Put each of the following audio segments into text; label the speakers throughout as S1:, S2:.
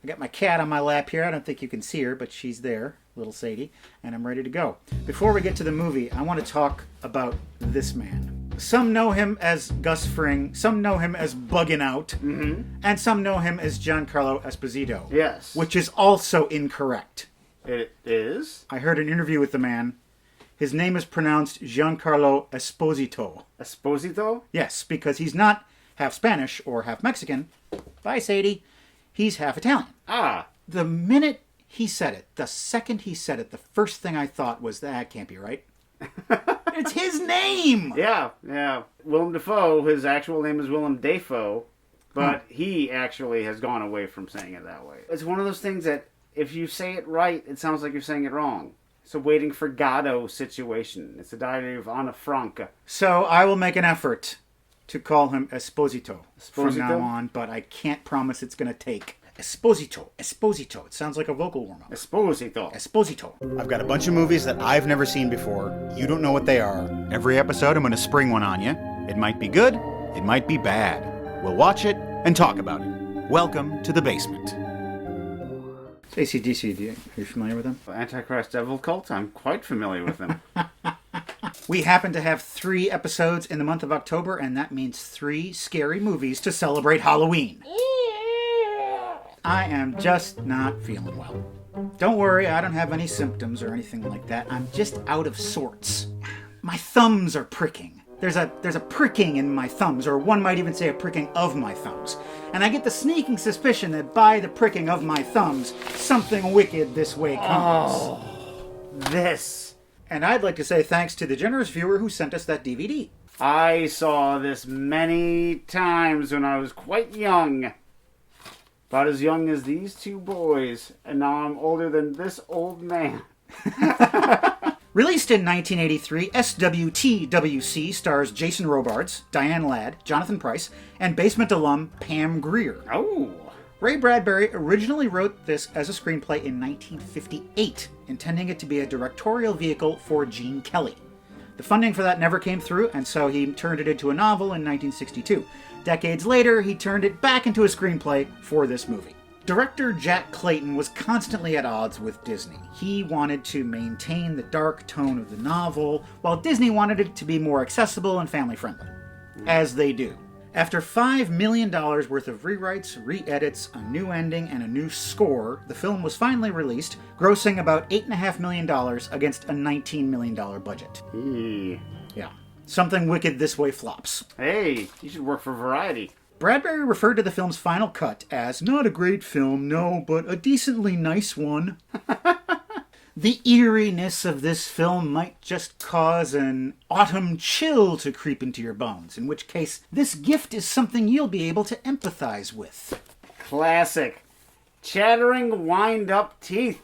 S1: I got my cat on my lap here. I don't think you can see her, but she's there, little Sadie, and I'm ready to go. Before we get to the movie, I want to talk about this man. Some know him as Gus Fring, some know him as Buggin' Out, and some know him as Giancarlo Esposito.
S2: Yes.
S1: Which is also incorrect.
S2: It is?
S1: I heard an interview with the man. His name is pronounced Giancarlo Esposito.
S2: Esposito?
S1: Yes, because he's not half Spanish or half Mexican. Bye, Sadie. He's half Italian.
S2: Ah.
S1: The minute he said it, the second he said it, the first thing I thought was, that can't be right. It's his name!
S2: Yeah. Willem Dafoe, his actual name is Willem Dafoe, but he actually has gone away from saying it that way. It's one of those things that if you say it right, it sounds like you're saying it wrong. It's a waiting for Godot situation. It's the diary of Ana Franca.
S1: So I will make an effort to call him Esposito from now on, but I can't promise it's going to take. Esposito. It sounds like a vocal warm-up. Esposito. I've got a bunch of movies that I've never seen before. You don't know what they are. Every episode, I'm going to spring one on you. It might be good. It might be bad. We'll watch it and talk about it. Welcome to the basement. AC/DC, are you familiar with them?
S2: Antichrist Devil Cult? I'm quite familiar with them.
S1: We happen to have 3 episodes in the month of October, and that means 3 scary movies to celebrate Halloween. I am just not feeling well. Don't worry, I don't have any symptoms or anything like that. I'm just out of sorts. My thumbs are pricking. There's a pricking in my thumbs, or one might even say a pricking of my thumbs. And I get the sneaking suspicion that by the pricking of my thumbs, something wicked this way comes.
S2: Oh, this.
S1: And I'd like to say thanks to the generous viewer who sent us that DVD.
S2: I saw this many times when I was quite young. About as young as these 2 boys, and now I'm older than this old man.
S1: Released in 1983, SWTWC stars Jason Robards, Diane Ladd, Jonathan Pryce, and Basement alum Pam Grier.
S2: Oh.
S1: Ray Bradbury originally wrote this as a screenplay in 1958, intending it to be a directorial vehicle for Gene Kelly. The funding for that never came through, and so he turned it into a novel in 1962. Decades later, he turned it back into a screenplay for this movie. Director Jack Clayton was constantly at odds with Disney. He wanted to maintain the dark tone of the novel, while Disney wanted it to be more accessible and family-friendly. As they do. After $5 million worth of rewrites, re-edits, a new ending, and a new score, the film was finally released, grossing about $8.5 million against a $19 million budget. Yeah. Something wicked this way flops.
S2: Hey, you should work for Variety.
S1: Bradbury referred to the film's final cut as, not a great film, no, but a decently nice one. The eeriness of this film might just cause an autumn chill to creep into your bones, in which case this gift is something you'll be able to empathize with.
S2: Classic. Chattering wind-up teeth.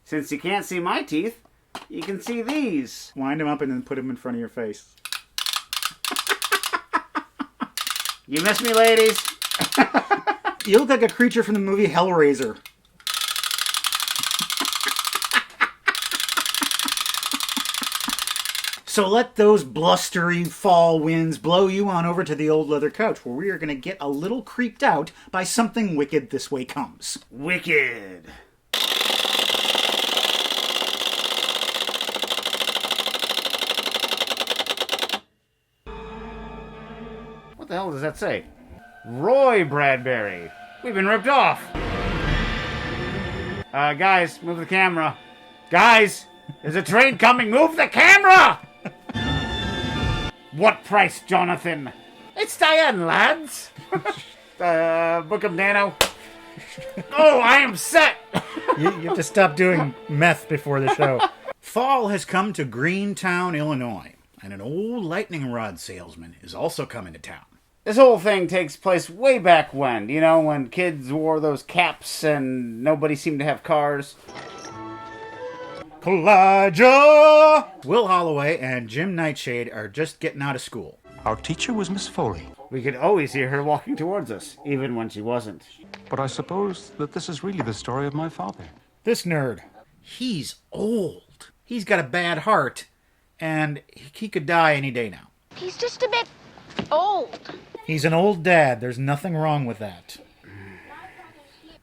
S2: Since you can't see my teeth, you can see these.
S1: Wind them up and then put them in front of your face.
S2: You miss me, ladies?
S1: You look like a creature from the movie Hellraiser. So let those blustery fall winds blow you on over to the old leather couch, where we are going to get a little creeped out by something wicked this way comes.
S2: Wicked. What the hell does that say? Roy Bradbury. We've been ripped off. Guys, move the camera. Guys, there's a train coming. Move the camera! What price, Jonathan? It's Diane, lads. Book of Nano. Oh, I am set.
S1: You have to stop doing meth before the show. Fall has come to Greentown, Illinois, and an old lightning rod salesman is also coming to town.
S2: This whole thing takes place way back when, you know, when kids wore those caps and nobody seemed to have cars.
S1: Elijah! Will Holloway and Jim Nightshade are just getting out of school.
S3: Our teacher was Miss Foley.
S2: We could always hear her walking towards us, even when she wasn't.
S3: But I suppose that this is really the story of my father.
S1: This nerd, he's old. He's got a bad heart, and he could die any day now.
S4: He's just a bit old.
S1: He's an old dad. There's nothing wrong with that.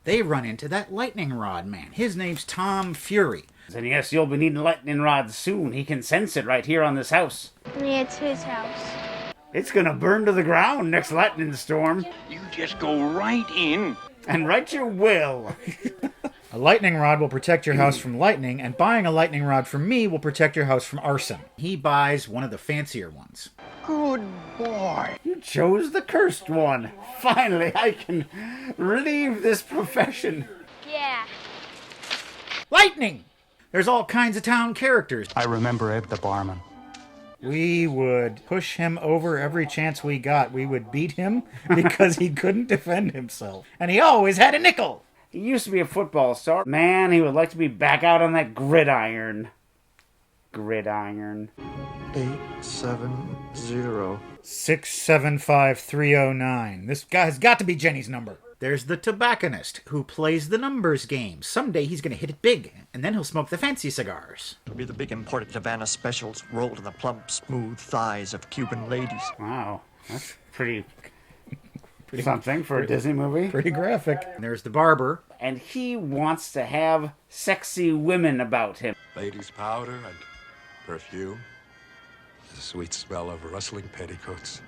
S1: they run into that lightning rod man. His name's Tom Fury.
S2: And yes, you'll be needing lightning rods soon. He can sense it right here on this house.
S4: Yeah, it's his house.
S2: It's gonna burn to the ground next lightning storm.
S5: You just go right in.
S2: And right you will.
S1: A lightning rod will protect your house from lightning, and buying a lightning rod from me will protect your house from arson. He buys one of the fancier ones.
S5: Good boy.
S2: You chose the cursed one. Finally, I can leave this profession.
S4: Yeah.
S1: Lightning! There's all kinds of town characters.
S3: I remember Ed the barman.
S1: We would push him over every chance we got. We would beat him because he couldn't defend himself. And he always had a nickel.
S2: He used to be a football star. Man, he would like to be back out on that gridiron. Gridiron.
S6: 870.
S1: 675309. This guy's got to be Jenny's number. There's the tobacconist who plays the numbers game. Someday he's going to hit it big, and then he'll smoke the fancy cigars.
S6: It'll be the big imported Havana specials rolled in the plump, smooth thighs of Cuban ladies.
S2: Wow, that's pretty something for a Disney movie.
S1: Pretty graphic. And there's the barber.
S2: And he wants to have sexy women about him.
S7: Ladies' powder and perfume. The sweet smell of rustling petticoats.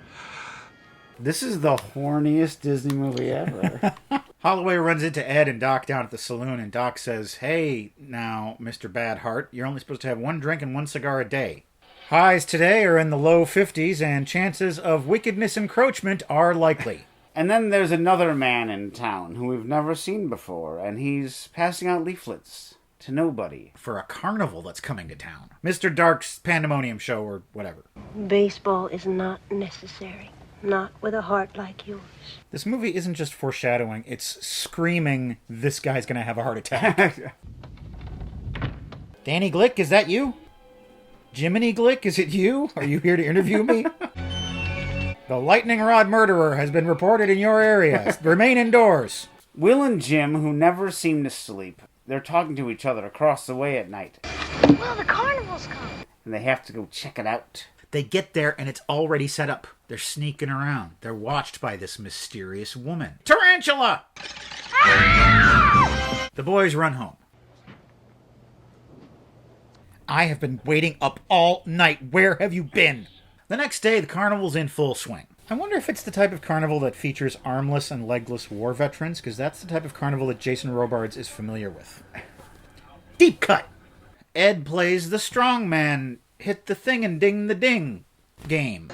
S2: This is the horniest Disney movie ever.
S1: Holloway runs into Ed and Doc down at the saloon, and Doc says, "Hey, now, Mr. Badheart, you're only supposed to have one drink and one cigar a day. Highs today are in the low 50s, and chances of wickedness encroachment are likely."
S2: And then there's another man in town who we've never seen before, and he's passing out leaflets to nobody.
S1: For a carnival that's coming to town. Mr. Dark's Pandemonium Show or whatever.
S8: Baseball is not necessary. Not with a heart like yours.
S1: This movie isn't just foreshadowing, it's screaming, this guy's gonna have a heart attack. Danny Glick, is that you? Jiminy Glick, is it you? Are you here to interview me? The lightning rod murderer has been reported in your area. Remain indoors.
S2: Will and Jim, who never seem to sleep, they're talking to each other across the way at night.
S4: Well, the carnival's come.
S2: And they have to go check it out.
S1: They get there and it's already set up. They're sneaking around. They're watched by this mysterious woman. Tarantula! The boys run home. I have been waiting up all night. Where have you been? The next day, the carnival's in full swing. I wonder if it's the type of carnival that features armless and legless war veterans, because that's the type of carnival that Jason Robards is familiar with. Deep cut! Ed plays the strong man, hit the thing and ding the ding game.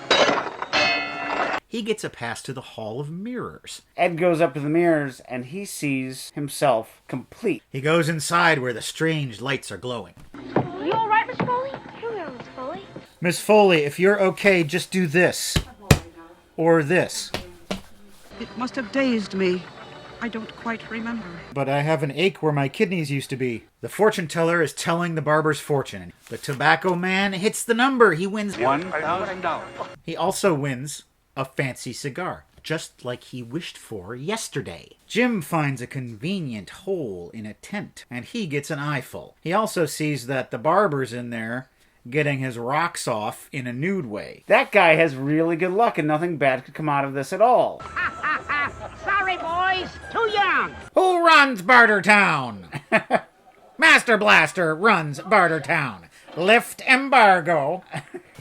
S1: He gets a pass to the Hall of Mirrors.
S2: Ed goes up to the mirrors and he sees himself complete.
S1: He goes inside where the strange lights are glowing.
S4: Are you all right, Miss Foley? Here, Miss Foley.
S1: Miss Foley, if you're okay, just do this. Or this.
S9: It must have dazed me. I don't quite remember.
S1: But I have an ache where my kidneys used to be. The fortune teller is telling the barber's fortune. The tobacco man hits the number. He wins
S5: $1,000.
S1: He also wins a fancy cigar, just like he wished for yesterday. Jim finds a convenient hole in a tent, and he gets an eyeful. He also sees that the barber's in there getting his rocks off in a nude way.
S2: That guy has really good luck and nothing bad could come out of this at all.
S10: Sorry, boys. Too young.
S1: Who runs Bartertown? Master Blaster runs Bartertown. Lift embargo.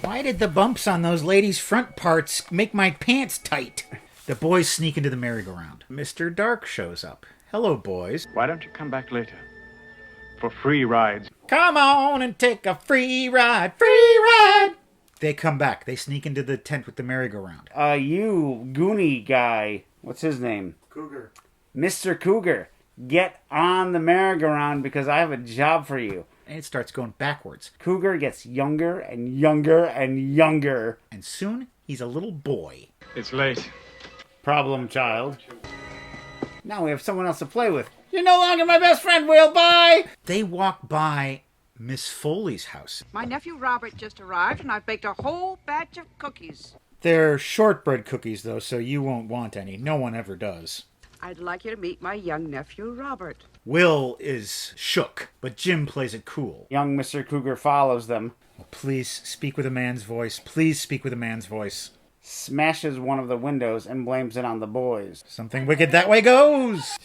S1: Why did the bumps on those ladies' front parts make my pants tight? The boys sneak into the merry-go-round. Mr. Dark shows up. Hello, boys.
S5: Why don't you come back later? For free rides.
S1: Come on and take a free ride. Free ride! They come back. They sneak into the tent with the merry-go-round.
S2: You Goonie guy. What's his name?
S1: Cougar.
S2: Mr. Cougar. Get on the merry-go-round because I have a job for you.
S1: And it starts going backwards.
S2: Cougar gets younger and younger and younger.
S1: And soon, he's a little boy.
S5: It's late.
S2: Problem child. Now we have someone else to play with. You're no longer my best friend, Will. Bye!
S1: They walk by Miss Foley's house.
S9: My nephew Robert just arrived, and I've baked a whole batch of cookies.
S1: They're shortbread cookies, though, so you won't want any. No one ever does.
S9: I'd like you to meet my young nephew Robert.
S1: Will is shook, but Jim plays it cool.
S2: Young Mr. Cougar follows them.
S1: Oh, please speak with a man's voice. Please speak with a man's voice.
S2: smashes one of the windows and blames it on the boys.
S1: Something wicked that way goes.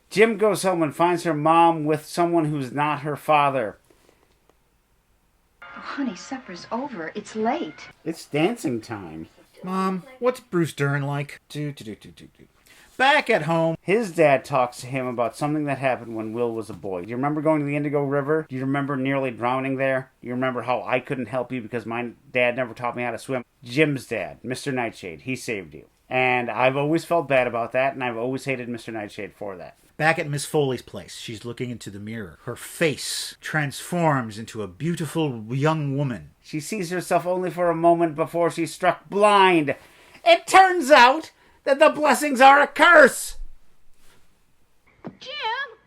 S2: Jim goes home and finds her mom with someone who's not her father.
S11: Oh, honey, supper's over. It's late.
S2: It's dancing time.
S1: Mom, what's Bruce Dern like? Back at home,
S2: his dad talks to him about something that happened when Will was a boy. Do you remember going to the Indigo River? Do you remember nearly drowning there? Do you remember how I couldn't help you because my dad never taught me how to swim? Jim's dad, Mr. Nightshade, he saved you. And I've always felt bad about that, and I've always hated Mr. Nightshade for that.
S1: Back at Miss Foley's place, she's looking into the mirror. Her face transforms into a beautiful young woman.
S2: She sees herself only for a moment before she's struck blind. It turns out that the blessings are a curse!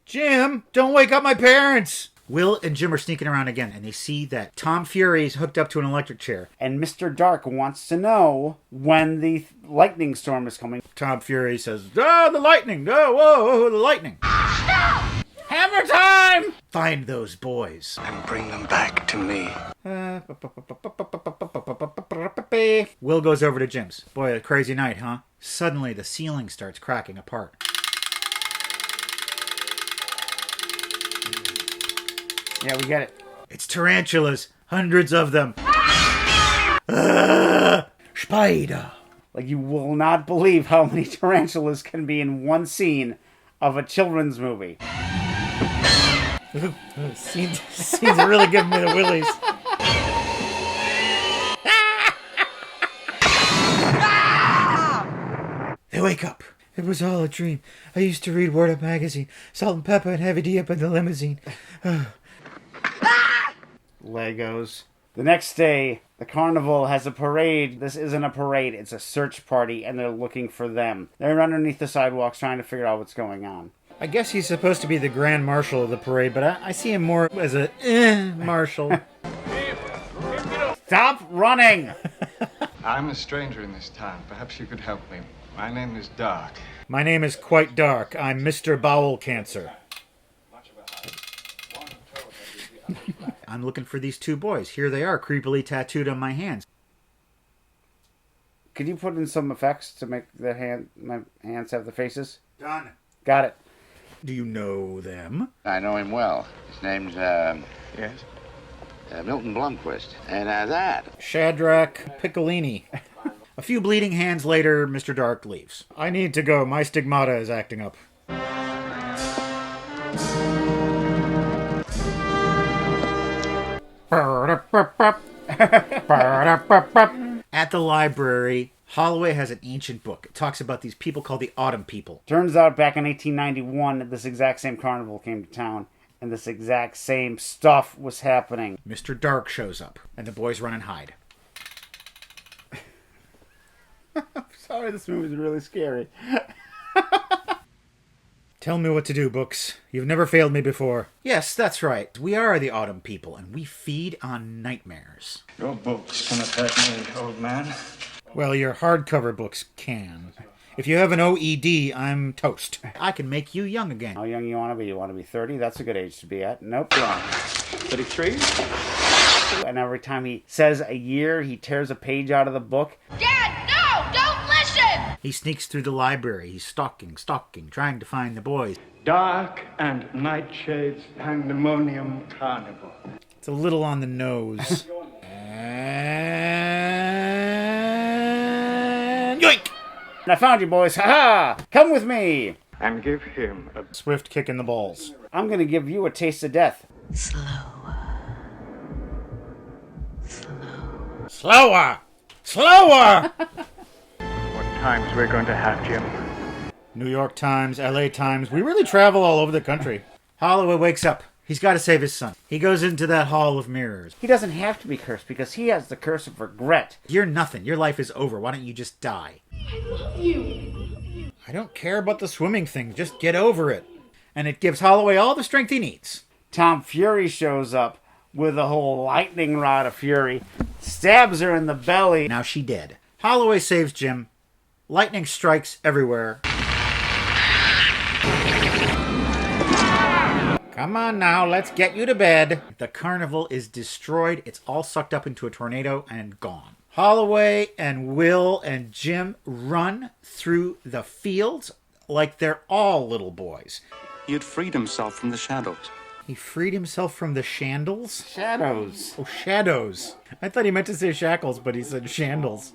S1: Jim, don't wake up my parents! Will and Jim are sneaking around again, and they see that Tom Fury's hooked up to an electric chair.
S2: And Mr. Dark wants to know when the lightning storm is coming.
S1: Tom Fury says, "Ah, the lightning! Oh, whoa, the lightning!"
S2: Hammer time!
S1: Find those boys.
S3: And bring them back to me.
S1: Will goes over to Jim's. Boy, a crazy night, huh? Suddenly, the ceiling starts cracking apart.
S2: Yeah, we get it.
S1: It's tarantulas. Hundreds of them. Spider.
S2: Like, you will not believe how many tarantulas can be in one scene of a children's movie.
S1: Scenes are really giving me the willies. They wake up. It was all a dream. I used to read Word Up magazine. Salt and Pepper and Heavy D up in the limousine.
S2: Legos. The next day, the carnival has a parade. This isn't a parade, it's a search party, and they're looking for them. They're underneath the sidewalks trying to figure out what's going on.
S1: I guess he's supposed to be the grand marshal of the parade, but I see him more as a marshal.
S2: Stop running!
S3: I'm a stranger in this town. Perhaps you could help me. My name is Dark.
S1: My name is quite dark. I'm Mr. Bowel Cancer. I'm looking for these two boys. Here they are, creepily tattooed on my hands.
S2: Could you put in some effects to make my hands have the faces?
S1: Done.
S2: Got it.
S1: Do you know them?
S12: I know him well. His name's,
S3: Yes?
S12: Milton Blomquist. And, that.
S1: Shadrach Piccolini. A few bleeding hands later, Mr. Dark leaves. I need to go. My stigmata is acting up. At the library, Holloway has an ancient book. It talks about these people called the Autumn People.
S2: Turns out back in 1891, this exact same carnival came to town, and this exact same stuff was happening.
S1: Mr. Dark shows up, and the boys run and hide.
S2: I'm sorry, this movie's really scary.
S1: Tell me what to do, books. You've never failed me before. Yes, that's right. We are the Autumn People, and we feed on nightmares.
S3: Your books can attack me, old man.
S1: Well, your hardcover books can. If you have an OED, I'm toast. I can make you young again.
S2: How young you want to be? You want to be 30? That's a good age to be at. Nope.
S3: 33?
S2: And every time he says a year, he tears a page out of the book.
S4: Dad, no! Don't listen!
S1: He sneaks through the library. He's stalking, trying to find the boys.
S5: Dark and Nightshade's Pandemonium Carnival.
S1: It's a little on the nose. And yoink!
S2: And I found you, boys. Ha-ha! Come with me!
S5: And give him a
S1: Swift kick in the balls.
S2: I'm going to give you a taste of death.
S1: Slower! Slower!
S5: What times we're going to have, Jim?
S1: New York Times, LA Times. We really travel all over the country. Holloway wakes up. He's got to save his son. He goes into that hall of mirrors.
S2: He doesn't have to be cursed because he has the curse of regret.
S1: You're nothing. Your life is over. Why don't you just die?
S4: I love you.
S1: I don't care about the swimming thing. Just get over it. And it gives Holloway all the strength he needs.
S2: Tom Fury shows up with a whole lightning rod of fury, stabs her in the belly.
S1: Now she dead. Holloway saves Jim. Lightning strikes everywhere. Come on now, let's get you to bed. The carnival is destroyed. It's all sucked up into a tornado and gone. Holloway and Will and Jim run through the fields like they're all little boys.
S13: He had freed himself from the shadows.
S1: He freed himself from the shandals?
S2: Shadows.
S1: Oh, shadows. I thought he meant to say shackles, but he said shandals.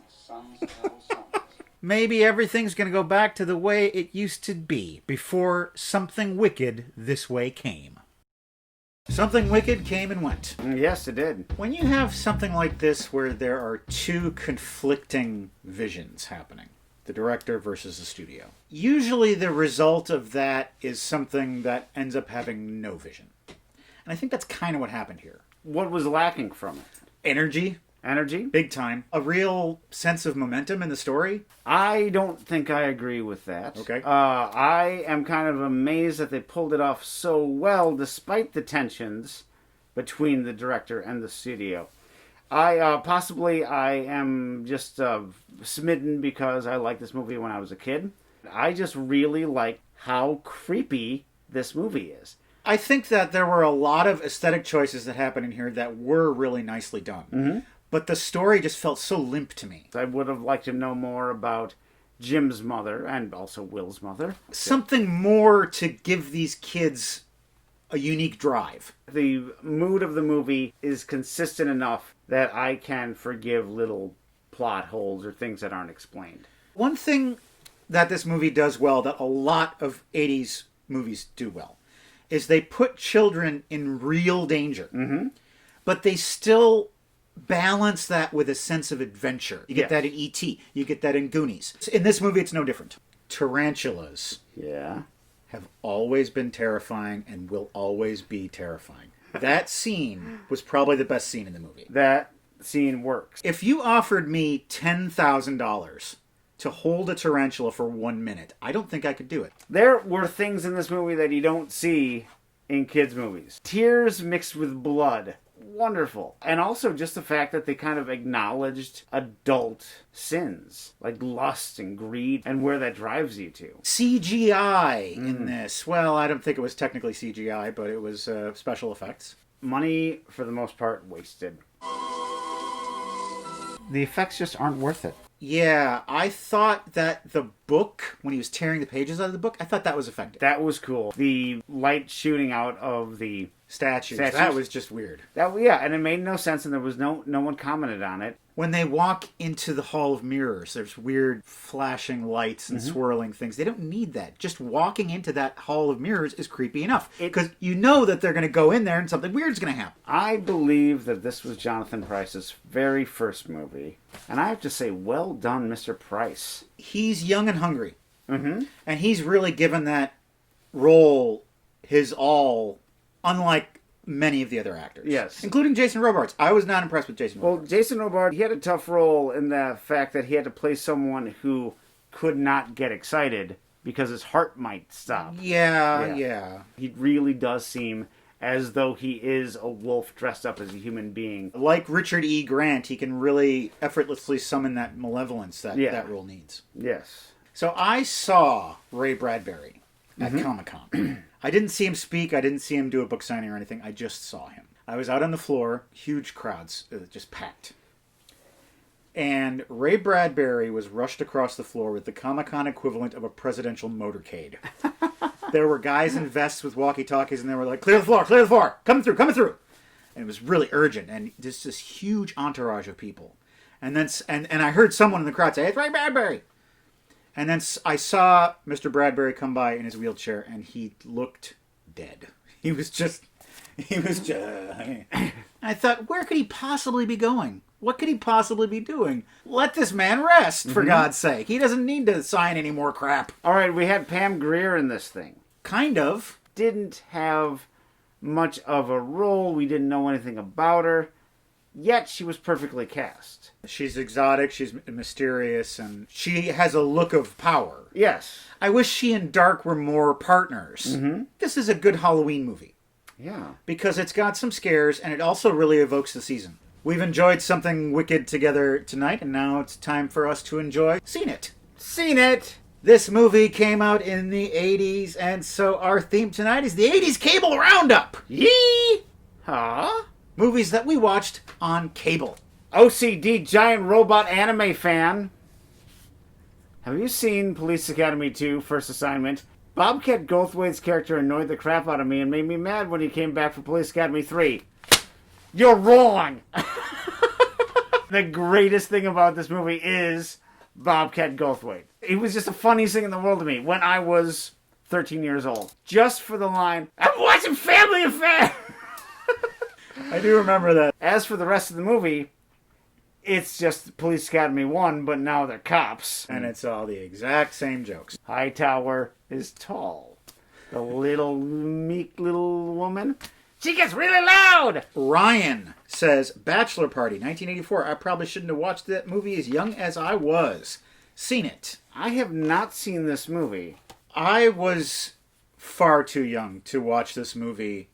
S1: Maybe everything's going to go back to the way it used to be before something wicked this way came. Something wicked came and went.
S2: Yes, it did.
S1: When you have something like this where there are two conflicting visions happening, the director versus the studio, usually the result of that is something that ends up having no vision. And I think that's kind of what happened here.
S2: What was lacking from it?
S1: Energy.
S2: Energy?
S1: Big time. A real sense of momentum in the story.
S2: I don't think I agree with that.
S1: Okay.
S2: I am kind of amazed that they pulled it off so well despite the tensions between the director and the studio. I am just smitten because I liked this movie when I was a kid. I just really like how creepy this movie is.
S1: I think that there were a lot of aesthetic choices that happened in here that were really nicely done.
S2: Mm-hmm.
S1: But the story just felt so limp to me.
S2: I would have liked to know more about Jim's mother and also Will's mother.
S1: Something more to give these kids a unique drive.
S2: The mood of the movie is consistent enough that I can forgive little plot holes or things that aren't explained.
S1: One thing that this movie does well, that a lot of 80s movies do well, is they put children in real danger.
S2: Mm-hmm.
S1: But they still balance that with a sense of adventure. You get that in E.T. You get that in Goonies. In this movie, it's no different. Tarantulas have always been terrifying and will always be terrifying. That scene was probably the best scene in the movie.
S2: That scene works.
S1: If you offered me $10,000 to hold a tarantula for 1 minute, I don't think I could do it.
S2: There were things in this movie that you don't see in kids' movies. Tears mixed with blood. Wonderful. And also just the fact that they kind of acknowledged adult sins, like lust and greed, and where that drives you to.
S1: CGI in this. Well, I don't think it was technically CGI, but it was special effects.
S2: Money, for the most part, wasted. The effects just aren't worth it.
S1: Yeah, I thought that the book, when he was tearing the pages out of the book, I thought that was effective.
S2: That was cool. The light shooting out of the
S1: statues. That was just weird.
S2: And it made no sense, and there was no one commented on it.
S1: When they walk into the Hall of Mirrors, there's weird flashing lights and swirling things. They don't need that. Just walking into that Hall of Mirrors is creepy enough. Because you know that they're going to go in there and something weird's going to happen.
S2: I believe that this was Jonathan Pryce's very first movie. And I have to say, well done, Mr. Pryce.
S1: He's young and hungry.
S2: Mm-hmm.
S1: And he's really given that role his all, unlike many of the other actors.
S2: Yes.
S1: Including Jason Robards. I was not impressed with Jason Robards.
S2: Well, Jason Robards, he had a tough role in the fact that he had to play someone who could not get excited because his heart might stop.
S1: Yeah.
S2: He really does seem as though he is a wolf dressed up as a human being.
S1: Like Richard E. Grant, he can really effortlessly summon that malevolence that role needs.
S2: Yes.
S1: So I saw Ray Bradbury at Comic-Con. I didn't see him speak. I didn't see him do a book signing or anything. I just saw him. I was out on the floor, huge crowds, just packed. And Ray Bradbury was rushed across the floor with the Comic-Con equivalent of a presidential motorcade. There were guys in vests with walkie-talkies, and they were like, clear the floor, coming through. And it was really urgent, and just this huge entourage of people. And then, and I heard someone in the crowd say, it's Ray Bradbury. And then I saw Mr. Bradbury come by in his wheelchair, and he looked dead. He was just... I thought, where could he possibly be going? What could he possibly be doing? Let this man rest, for God's sake. He doesn't need to sign any more crap.
S2: All right, we had Pam Grier in this thing.
S1: Kind of.
S2: Didn't have much of a role. We didn't know anything about her. Yet she was perfectly cast.
S1: She's exotic, she's mysterious, and she has a look of power.
S2: Yes.
S1: I wish she and Dark were more partners. This is a good Halloween movie.
S2: Yeah.
S1: Because it's got some scares, and it also really evokes the season. We've enjoyed something wicked together tonight, and now it's time for us to enjoy Seen It.
S2: Seen It!
S1: This movie came out in the 80s, and so our theme tonight is the 80s Cable Roundup.
S2: Yee! Huh?
S1: Movies that we watched on cable.
S2: OCD giant robot anime fan. Have you seen Police Academy 2, First Assignment? Bobcat Goldthwait's character annoyed the crap out of me and made me mad when he came back for Police Academy 3. You're wrong! The greatest thing about this movie is Bobcat Goldthwait. He was just the funniest thing in the world to me when I was 13 years old. Just for the line, I'm watching Family Affair!
S1: I do remember that.
S2: As for the rest of the movie, it's just Police Academy 1, but now they're cops.
S1: And it's all the exact same jokes.
S2: Hightower is tall. The little, meek little woman, she gets really loud!
S1: Ryan says, Bachelor Party, 1984. I probably shouldn't have watched that movie as young as I was. Seen it.
S2: I have not seen this movie.
S1: I was far too young to watch this movie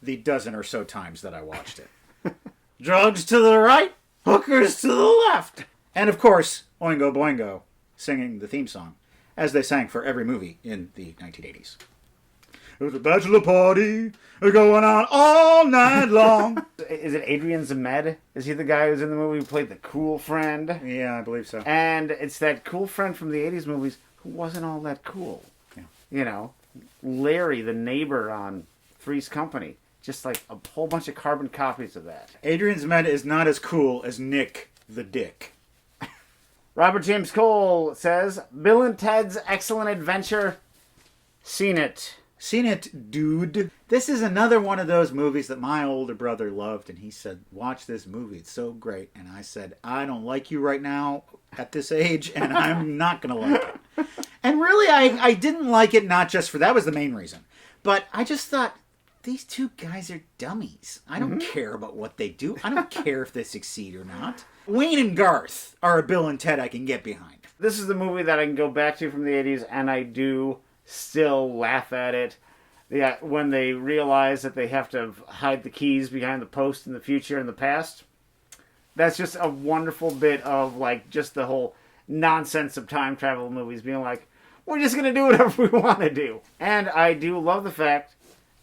S1: the dozen or so times that I watched it. Drugs to the right, hookers to the left. And of course, Oingo Boingo singing the theme song, as they sang for every movie in the 1980s. It was a bachelor party going on all night long.
S2: Is it Adrian Zemed? Is he the guy who's in the movie who played the cool friend?
S1: Yeah, I believe so.
S2: And it's that cool friend from the 80s movies who wasn't all that cool.
S1: Yeah.
S2: You know, Larry, the neighbor on Three's Company. Just like a whole bunch of carbon copies of that.
S1: Adrian Zemed is not as cool as Nick the Dick.
S2: Robert James Cole says, Bill and Ted's Excellent Adventure. Seen it.
S1: Seen it, dude. This is another one of those movies that my older brother loved, and he said, watch this movie, it's so great. And I said, I don't like you right now at this age, and I'm not going to like it. And really, I didn't like it, not just for that was the main reason. But I just thought, these two guys are dummies. I don't care about what they do. I don't care if they succeed or not. Wayne and Garth are a Bill and Ted I can get behind.
S2: This is the movie that I can go back to from the 80s, and I do still laugh at it. Yeah, when they realize that they have to hide the keys behind the post in the future and the past. That's just a wonderful bit of, like, just the whole nonsense of time travel movies being like, we're just going to do whatever we want to do. And I do love the fact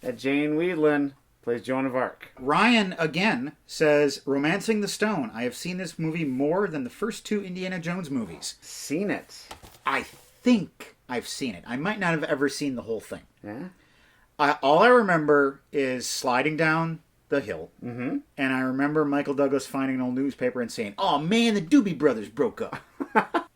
S2: that Jane Wiedlin plays Joan of Arc.
S1: Ryan, again, says, Romancing the Stone. I have seen this movie more than the first two Indiana Jones movies.
S2: Seen it.
S1: I think I've seen it. I might not have ever seen the whole thing.
S2: Yeah?
S1: All I remember is sliding down the hill,
S2: Mm-hmm.
S1: and I remember Michael Douglas finding an old newspaper and saying, oh man, the Doobie Brothers broke up.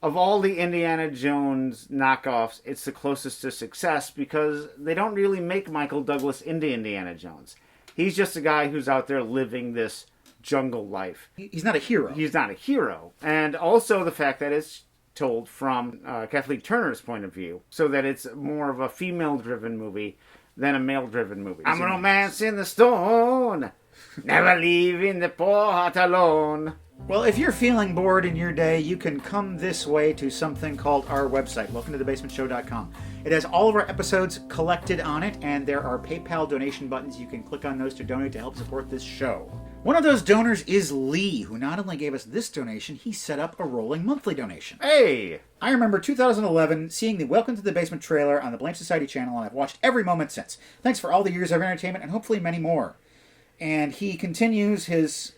S2: Of all the Indiana Jones knockoffs, it's the closest to success because they don't really make Michael Douglas into Indiana Jones. He's just a guy who's out there living this jungle life.
S1: He's not a hero.
S2: He's not a hero. And also the fact that it's told from Kathleen Turner's point of view, so that it's more of a female-driven movie than a male-driven movie. I'm romancing the stone, never leaving the poor heart alone.
S1: Well, if you're feeling bored in your day, you can come this way to something called our website, welcometothebasementshow.com. It has all of our episodes collected on it, and there are PayPal donation buttons. You can click on those to donate to help support this show. One of those donors is Lee, who not only gave us this donation, he set up a rolling monthly donation.
S2: Hey!
S1: I remember 2011 seeing the Welcome to the Basement trailer on the Blame Society channel, and I've watched every moment since. Thanks for all the years of entertainment, and hopefully many more. And he continues his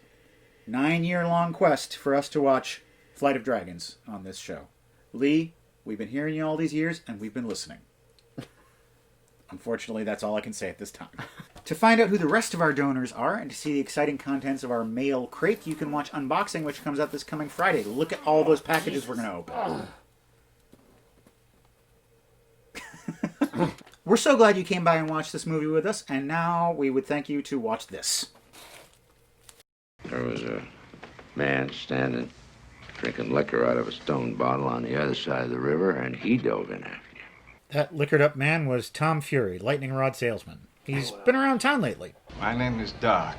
S1: 9-year-long quest for us to watch Flight of Dragons on this show. Lee, we've been hearing you all these years, and we've been listening. Unfortunately, that's all I can say at this time. To find out who the rest of our donors are and to see the exciting contents of our mail crate, you can watch Unboxing, which comes out this coming Friday. Look at all those packages we're going to open. We're so glad you came by and watched this movie with us, and now we would thank you to watch this.
S14: There was a man standing drinking liquor out of a stone bottle on the other side of the river, and he dove in after you.
S1: That liquored up man was Tom Fury, lightning rod salesman. He's been around town lately.
S3: My name is Doc.